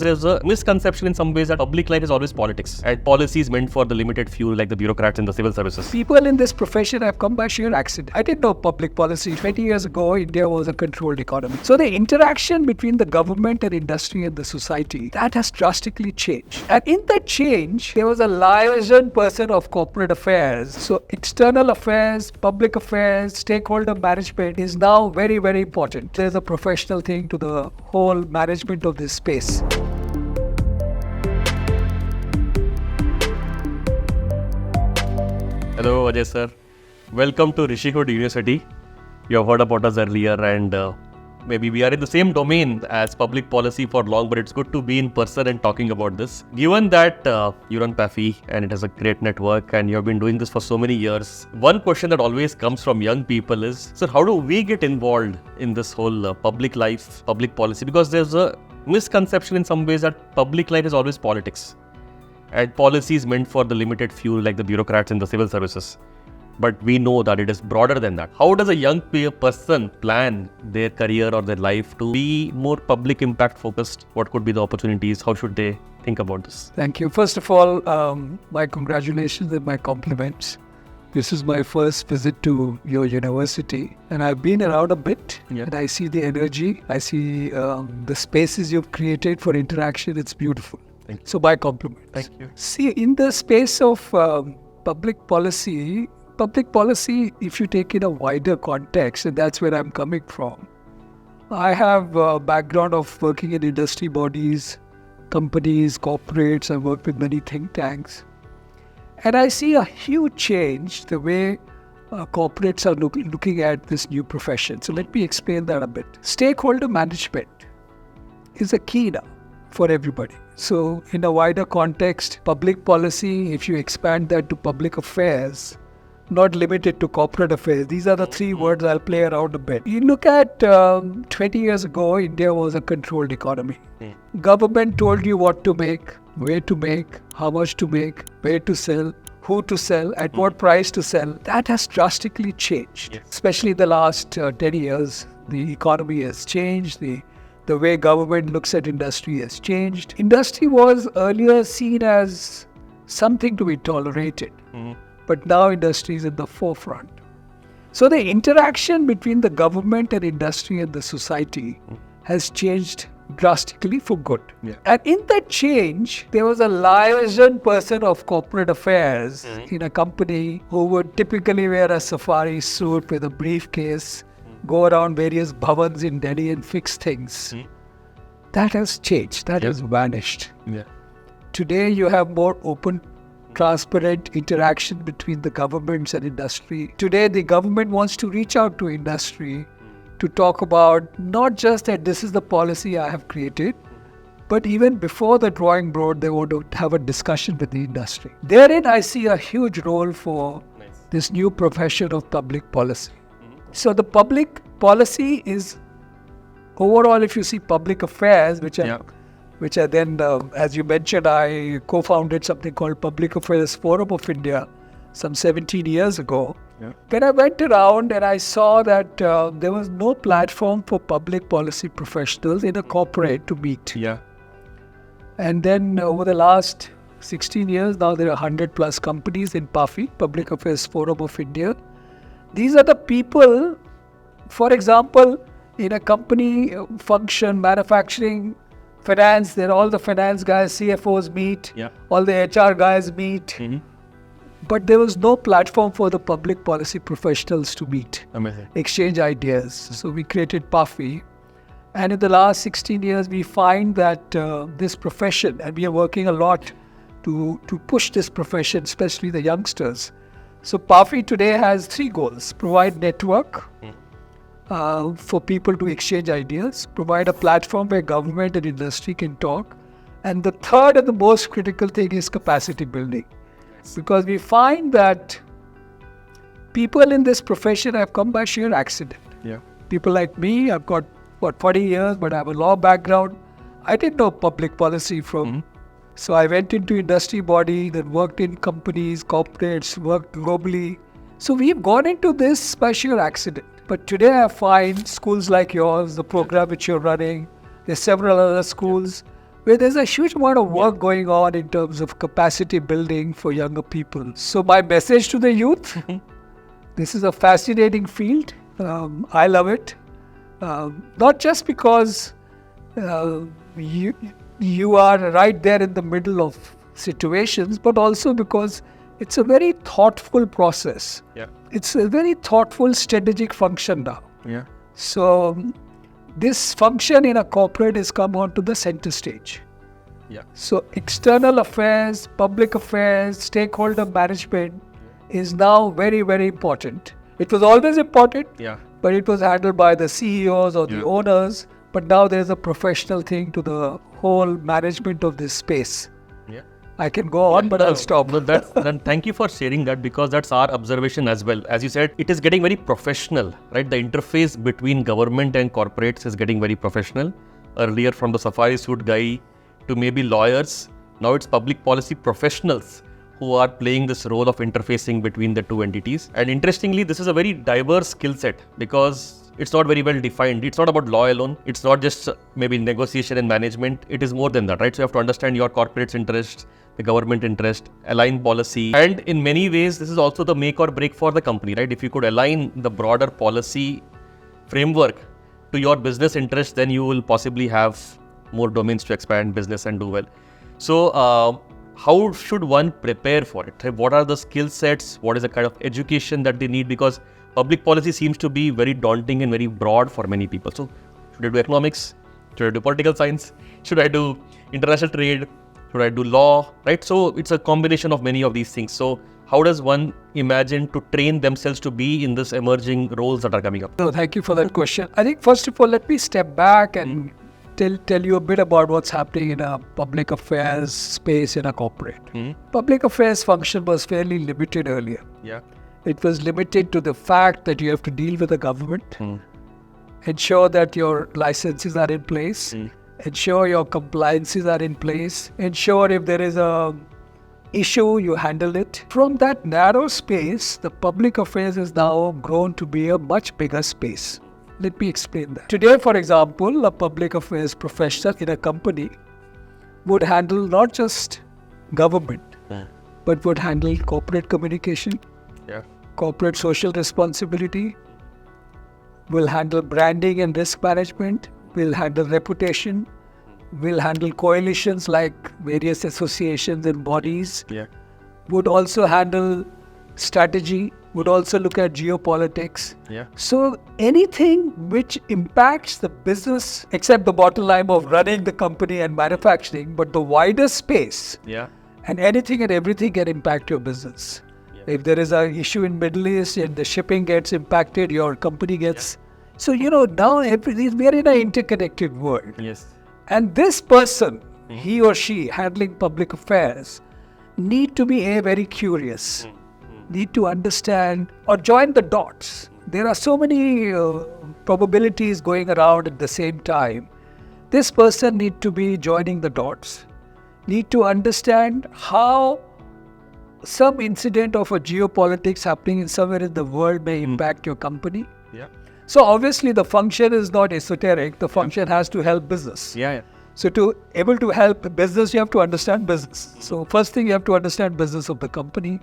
There's a misconception in some ways that public life is always politics and policy is meant for the limited few like the bureaucrats in the civil services. People in this profession have come by sheer accident. I didn't know public policy. 20 years ago, India was a controlled economy. So the interaction between the government and industry and the society, that has drastically changed. And in that change, there was a liaison person of corporate affairs. So external affairs, public affairs, stakeholder management is now very, very important. There's a professional thing to the whole management of this space. Hello Ajay sir, welcome to Rishihood University. You have heard about us earlier and maybe we are in the same domain as public policy for long, but it's good to be in person and talking about this. Given that you run PAFI and it has a great network and you have been doing this for so many years, one question that always comes from young people is, sir, how do we get involved in this whole public life, public policy? Because there's a misconception in some ways that public life is always politics. And policy is meant for the limited few like the bureaucrats in the civil services. But we know that it is broader than that. How does a young person plan their career or their life to be more public impact focused? What could be the opportunities? How should they think about this? Thank you. First of all, my congratulations and my compliments. This is my first visit to your university and I've been around a bit and I see the energy. I see the spaces you've created for interaction. It's beautiful. So my compliments. Thank you. See, in the space of public policy, if you take in a wider context, and that's where I'm coming from, I have a background of working in industry bodies, companies, corporates. I've worked with many think tanks. And I see a huge change the way corporates are looking at this new profession. So let me explain that a bit. Stakeholder management is a key now for everybody. So in a wider context, public policy, if you expand that to public affairs, not limited to corporate affairs, these are the three words I'll play around a bit. You look at 20 years ago, India was a controlled economy. Government told you what to make, where to make, how much to make, where to sell, who to sell, at what price to sell. That has drastically changed, especially the last 10 years. The economy has changed. The way government looks at industry has changed. Industry was earlier seen as something to be tolerated, but now industry is in the forefront. So the interaction between the government and industry and the society has changed drastically for good. And in that change, there was a liaison person of corporate affairs in a company who would typically wear a safari suit with a briefcase, go around various bhavans in Delhi and fix things. That has changed. That has vanished. Today you have more open, transparent interaction between the governments and industry. Today the government wants to reach out to industry to talk about not just that this is the policy I have created, but even before the drawing board, they want to have a discussion with the industry. Therein I see a huge role for this new profession of public policy. So the public policy is overall, if you see public affairs, which are then, as you mentioned, I co-founded something called Public Affairs Forum of India some 17 years ago. When I went around and I saw that there was no platform for public policy professionals in a corporate to meet. And then over the last 16 years, now there are 100 plus companies in PAFI, Public Affairs Forum of India. These are the people, for example, in a company function, manufacturing, finance, there all the finance guys, CFOs meet, all the HR guys meet. But there was no platform for the public policy professionals to meet, exchange ideas. So we created PAFI. And in the last 16 years, we find that this profession, and we are working a lot to push this profession, especially the youngsters. So PAFI today has three goals: provide network for people to exchange ideas, provide a platform where government and industry can talk, and the third and the most critical thing is capacity building. Because we find that people in this profession have come by sheer accident. People like me, I've got 40 years, but I have a law background. I didn't know public policy from So I went into industry body, then worked in companies, corporates, worked globally. So we've gone into this by sheer accident. But today I find schools like yours, the program which you're running, there's several other schools, where there's a huge amount of work going on in terms of capacity building for younger people. So my message to the youth, this is a fascinating field. I love it. Not just because you are right there in the middle of situations, but also because it's a very thoughtful process. Yeah. It's a very thoughtful strategic function now. Yeah. So this function in a corporate has come onto the center stage. Yeah. So external affairs, public affairs, stakeholder management is now very, very important. It was always important, but it was handled by the CEOs or the owners. But now there's a professional thing to the whole management of this space. Yeah. I can go on, but I'll stop. No, then thank you for sharing that, because that's our observation as well. As you said, it is getting very professional, right? The interface between government and corporates is getting very professional. Earlier, from the safari suit guy to maybe lawyers, now it's public policy professionals who are playing this role of interfacing between the two entities. And interestingly, this is a very diverse skill set, because it's not very well defined. It's not about law alone. It's not just maybe negotiation and management. It is more than that, right? So you have to understand your corporate's interests, the government interest, align policy. And in many ways, this is also the make or break for the company, right? If you could align the broader policy framework to your business interests, then you will possibly have more domains to expand business and do well. So how should one prepare for it? What are the skill sets? What is the kind of education that they need? Because public policy seems to be very daunting and very broad for many people. So should I do economics? Should I do political science? Should I do international trade? Should I do law? Right? So it's a combination of many of these things. So how does one imagine to train themselves to be in this emerging roles that are coming up? No, thank you for that question. I think first of all, let me step back and tell you a bit about what's happening in a public affairs space in a corporate. Public affairs function was fairly limited earlier. Yeah. It was limited to the fact that you have to deal with the government, ensure that your licenses are in place, ensure your compliances are in place, ensure if there is a issue, you handle it. From that narrow space, the public affairs has now grown to be a much bigger space. Let me explain that. Today, for example, a public affairs professional in a company would handle not just government, but would handle corporate communication, corporate social responsibility, will handle branding and risk management, will handle reputation, will handle coalitions like various associations and bodies, would also handle strategy, would also look at geopolitics. So anything which impacts the business, except the bottom line of running the company and manufacturing, but the wider space, and anything and everything can impact your business. If there is an issue in Middle East and the shipping gets impacted, your company gets... So, now we are in an interconnected world. And this person, he or she handling public affairs, need to be very curious, need to understand or join the dots. There are so many probabilities going around at the same time. This person need to be joining the dots, need to understand how some incident of a geopolitics happening in somewhere in the world may impact your company. So obviously the function is not esoteric. The function has to help business. So to able to help business, you have to understand business. So first thing, you have to understand business of the company,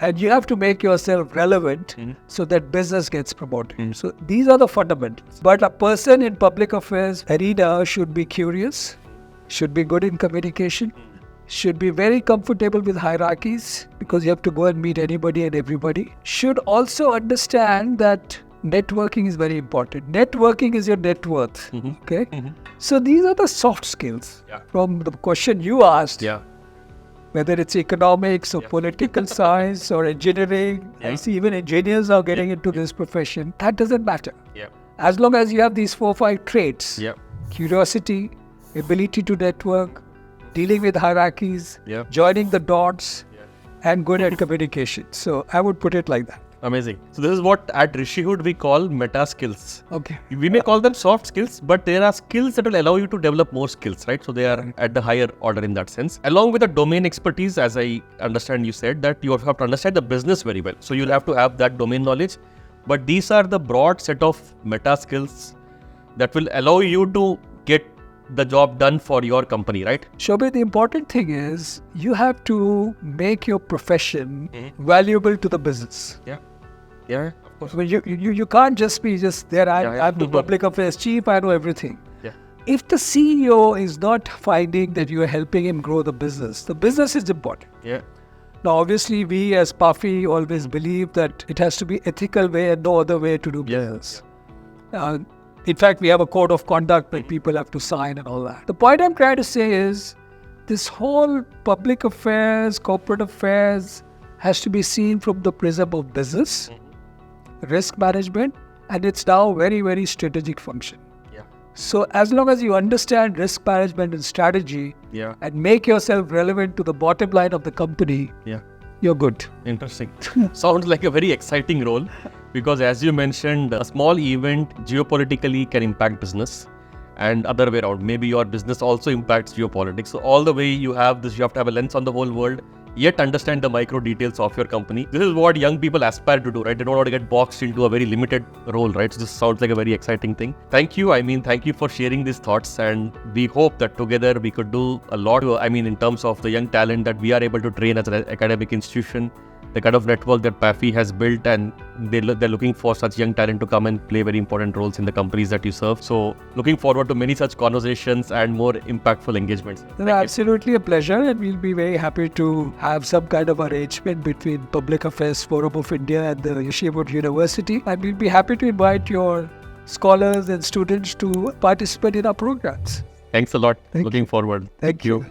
and you have to make yourself relevant so that business gets promoted. So these are the fundamentals. But a person in public affairs arena should be curious, should be good in communication, should be very comfortable with hierarchies, because you have to go and meet anybody and everybody. Should also understand that networking is very important. Networking is your net worth. Okay? So these are the soft skills. From the question you asked, whether it's economics or political science or engineering, I see even engineers are getting into this profession. That doesn't matter. As long as you have these 4 or 5 traits, curiosity, ability to network, dealing with hierarchies, joining the dots, and good at communication. So I would put it like that. Amazing. So this is what at Rishihood we call meta skills. Okay. We may call them soft skills, but there are skills that will allow you to develop more skills, right? So they are at the higher order in that sense. Along with the domain expertise, as I understand you said, that you have to understand the business very well. So you'll have to have that domain knowledge. But these are the broad set of meta skills that will allow you to get the job done for your company, right? Shobhit, the important thing is you have to make your profession valuable to the business. Yeah. Yeah, of course. I mean, you can't just be there. I'm the public affairs chief. I know everything. Yeah. If the CEO is not finding that you are helping him grow the business is important. Yeah. Now, obviously, we as PAFI always believe that it has to be ethical way and no other way to do business. In fact, we have a code of conduct that people have to sign and all that. The point I'm trying to say is this whole public affairs, corporate affairs has to be seen from the prism of business, risk management, and it's now very, very strategic function. Yeah. So as long as you understand risk management and strategy and make yourself relevant to the bottom line of the company, you're good. Interesting. Sounds like a very exciting role because as you mentioned, a small event geopolitically can impact business and other way around. Maybe your business also impacts geopolitics. So all the way you have this, you have to have a lens on the whole world, yet understand the micro details of your company. This is what young people aspire to do, right? They don't want to get boxed into a very limited role, right? So this sounds like a very exciting thing. Thank you. Thank you for sharing these thoughts, and we hope that together we could do a lot, in terms of the young talent that we are able to train as an academic institution, the kind of network that PAFI has built, and they're looking for such young talent to come and play very important roles in the companies that you serve. So looking forward to many such conversations and more impactful engagements. Absolutely a pleasure, and we'll be very happy to have some kind of arrangement between Public Affairs Forum of India and the Yeshivot University, and we'll be happy to invite your scholars and students to participate in our programs. Thanks a lot. Looking forward. Thank you.